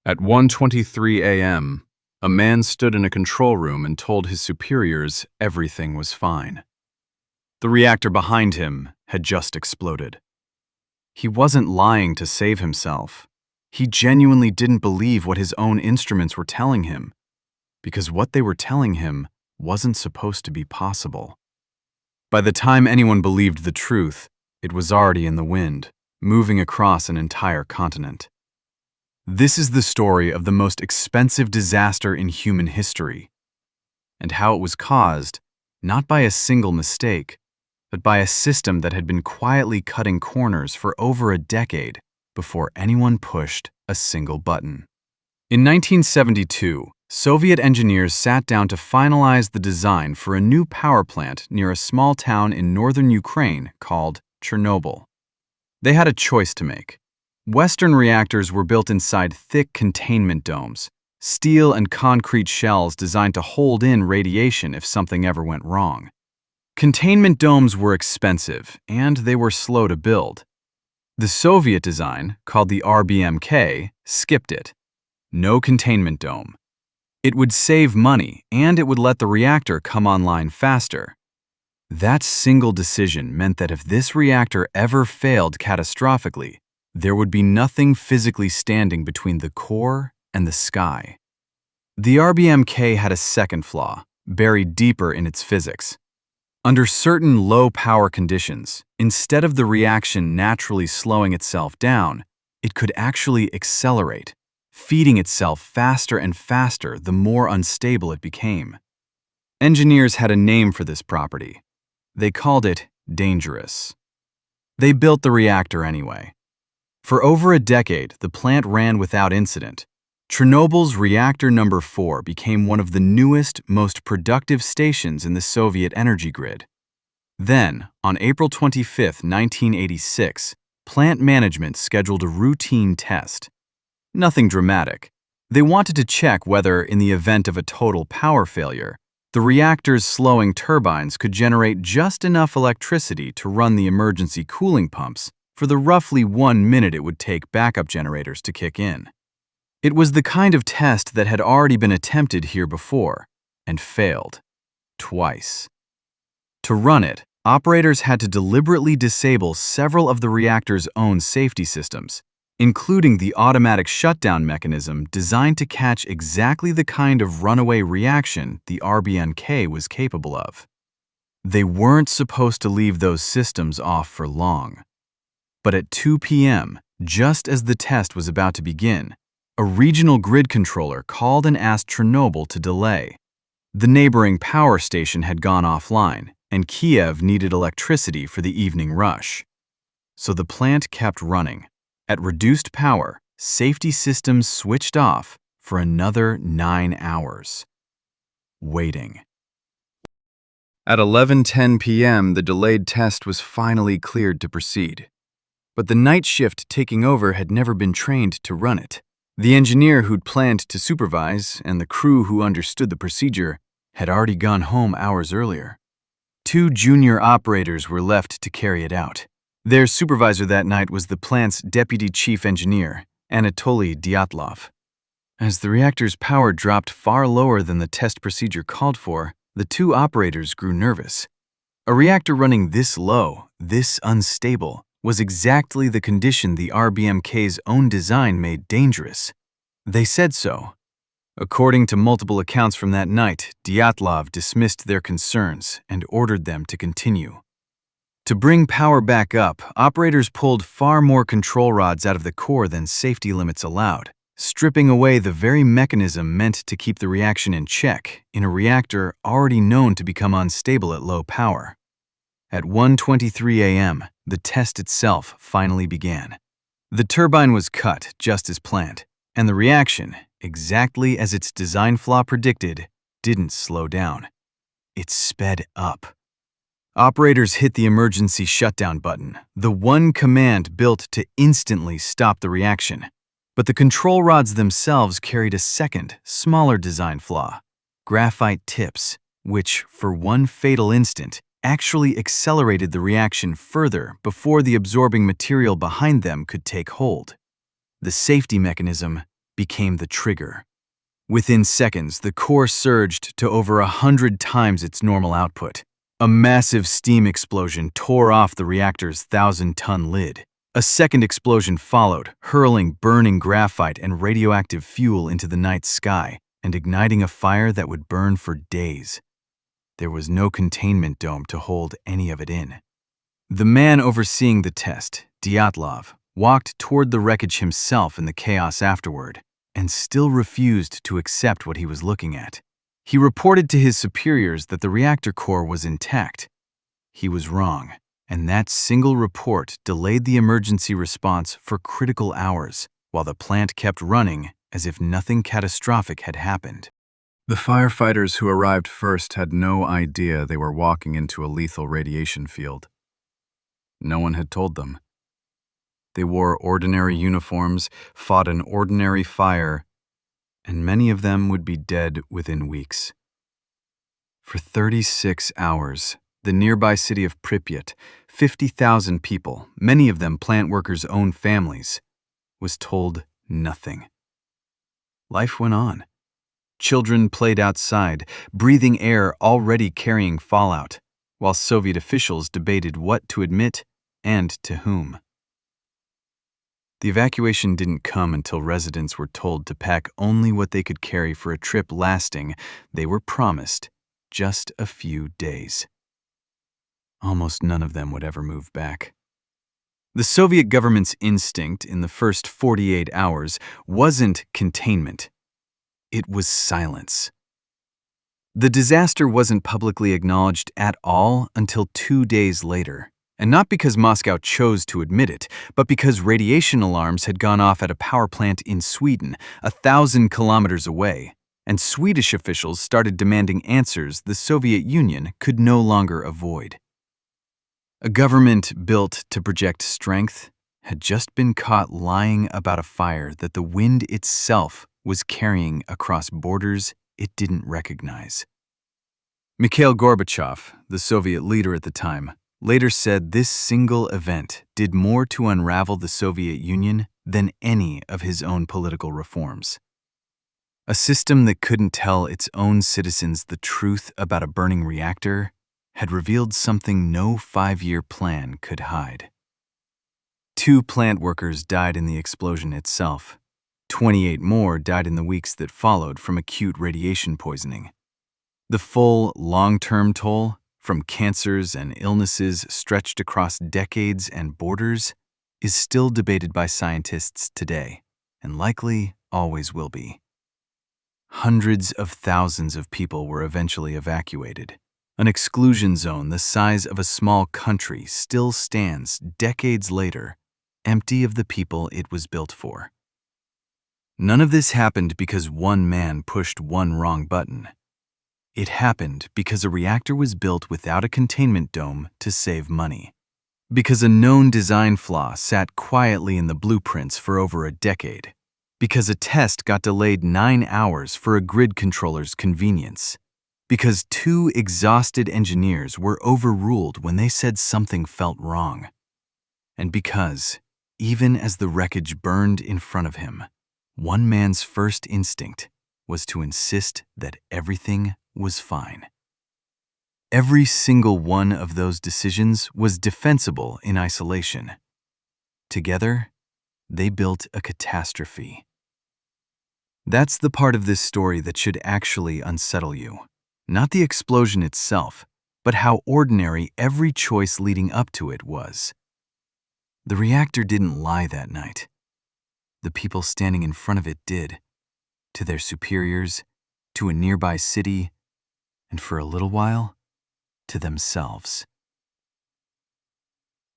At 1:23 a.m., a man stood in a control room and told his superiors everything was fine. The reactor behind him had just exploded. He wasn't lying to save himself. He genuinely didn't believe what his own instruments were telling him, because what they were telling him wasn't supposed to be possible. By the time anyone believed the truth, it was already in the wind, moving across an entire continent. This is the story of the most expensive disaster in human history, and how it was caused, not by a single mistake, but by a system that had been quietly cutting corners for over a decade before anyone pushed a single button. In 1972, Soviet engineers sat down to finalize the design for a new power plant near a small town in northern Ukraine called Chernobyl. They had a choice to make. Western reactors were built inside thick containment domes, steel and concrete shells designed to hold in radiation if something ever went wrong. Containment domes were expensive, and they were slow to build. The Soviet design, called the RBMK, skipped it. No containment dome. It would save money, and it would let the reactor come online faster. That single decision meant that if this reactor ever failed catastrophically, there would be nothing physically standing between the core and the sky. The RBMK had a second flaw, buried deeper in its physics. Under certain low-power conditions, instead of the reaction naturally slowing itself down, it could actually accelerate, feeding itself faster and faster the more unstable it became. Engineers had a name for this property. They called it dangerous. They built the reactor anyway. For over a decade, the plant ran without incident. Chernobyl's reactor number 4 became one of the newest, most productive stations in the Soviet energy grid. Then, on April 25, 1986, plant management scheduled a routine test. Nothing dramatic. They wanted to check whether, in the event of a total power failure, the reactor's slowing turbines could generate just enough electricity to run the emergency cooling pumps for the roughly 1 minute it would take backup generators to kick in. It was the kind of test that had already been attempted here before, and failed. Twice. To run it, operators had to deliberately disable several of the reactor's own safety systems, including the automatic shutdown mechanism designed to catch exactly the kind of runaway reaction the RBMK was capable of. They weren't supposed to leave those systems off for long. But at 2 p.m., just as the test was about to begin, a regional grid controller called and asked Chernobyl to delay. The neighboring power station had gone offline, and Kiev needed electricity for the evening rush. So the plant kept running. At reduced power, safety systems switched off for another 9 hours. Waiting. At 11:10 p.m., the delayed test was finally cleared to proceed. But the night shift taking over had never been trained to run it. The engineer who'd planned to supervise and the crew who understood the procedure had already gone home hours earlier. 2 junior operators were left to carry it out. Their supervisor that night was the plant's deputy chief engineer, Anatoly Dyatlov. As the reactor's power dropped far lower than the test procedure called for, the 2 operators grew nervous. A reactor running this low, this unstable, was exactly the condition the RBMK's own design made dangerous. They said so. According to multiple accounts from that night, Dyatlov dismissed their concerns and ordered them to continue. To bring power back up, operators pulled far more control rods out of the core than safety limits allowed, stripping away the very mechanism meant to keep the reaction in check in a reactor already known to become unstable at low power. At 1:23 a.m., the test itself finally began. The turbine was cut just as planned, and the reaction, exactly as its design flaw predicted, didn't slow down. It sped up. Operators hit the emergency shutdown button, the one command built to instantly stop the reaction. But the control rods themselves carried a second, smaller design flaw: graphite tips, which, for one fatal instant, actually accelerated the reaction further before the absorbing material behind them could take hold. The safety mechanism became the trigger. Within seconds, the core surged to over 100 times its normal output. A massive steam explosion tore off the reactor's 1,000-ton lid. A second explosion followed, hurling burning graphite and radioactive fuel into the night sky and igniting a fire that would burn for days. There was no containment dome to hold any of it in. The man overseeing the test, Dyatlov, walked toward the wreckage himself in the chaos afterward and still refused to accept what he was looking at. He reported to his superiors that the reactor core was intact. He was wrong, and that single report delayed the emergency response for critical hours, while the plant kept running as if nothing catastrophic had happened. The firefighters who arrived first had no idea they were walking into a lethal radiation field. No one had told them. They wore ordinary uniforms, fought an ordinary fire, and many of them would be dead within weeks. For 36 hours, the nearby city of Pripyat, 50,000 people, many of them plant workers' own families, was told nothing. Life went on. Children played outside, breathing air already carrying fallout, while Soviet officials debated what to admit and to whom. The evacuation didn't come until residents were told to pack only what they could carry for a trip lasting, they were promised, just a few days. Almost none of them would ever move back. The Soviet government's instinct in the first 48 hours wasn't containment. It was silence. The disaster wasn't publicly acknowledged at all until 2 days later, and not because Moscow chose to admit it, but because radiation alarms had gone off at a power plant in Sweden, 1,000 kilometers away, and Swedish officials started demanding answers the Soviet Union could no longer avoid. A government built to project strength had just been caught lying about a fire that the wind itself was carrying across borders it didn't recognize. Mikhail Gorbachev, the Soviet leader at the time, later said this single event did more to unravel the Soviet Union than any of his own political reforms. A system that couldn't tell its own citizens the truth about a burning reactor had revealed something no 5-year plan could hide. 2 plant workers died in the explosion itself. 28 more died in the weeks that followed from acute radiation poisoning. The full, long-term toll, from cancers and illnesses stretched across decades and borders, is still debated by scientists today, and likely always will be. Hundreds of thousands of people were eventually evacuated. An exclusion zone the size of a small country still stands decades later, empty of the people it was built for. None of this happened because one man pushed one wrong button. It happened because a reactor was built without a containment dome to save money. Because a known design flaw sat quietly in the blueprints for over a decade. Because a test got delayed 9 hours for a grid controller's convenience. Because 2 exhausted engineers were overruled when they said something felt wrong. And because, even as the wreckage burned in front of him, one man's first instinct was to insist that everything was fine. Every single one of those decisions was defensible in isolation. Together, they built a catastrophe. That's the part of this story that should actually unsettle you. Not the explosion itself, but how ordinary every choice leading up to it was. The reactor didn't lie that night. The people standing in front of it did. To their superiors, to a nearby city, and for a little while, to themselves.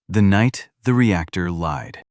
The night the reactor lied.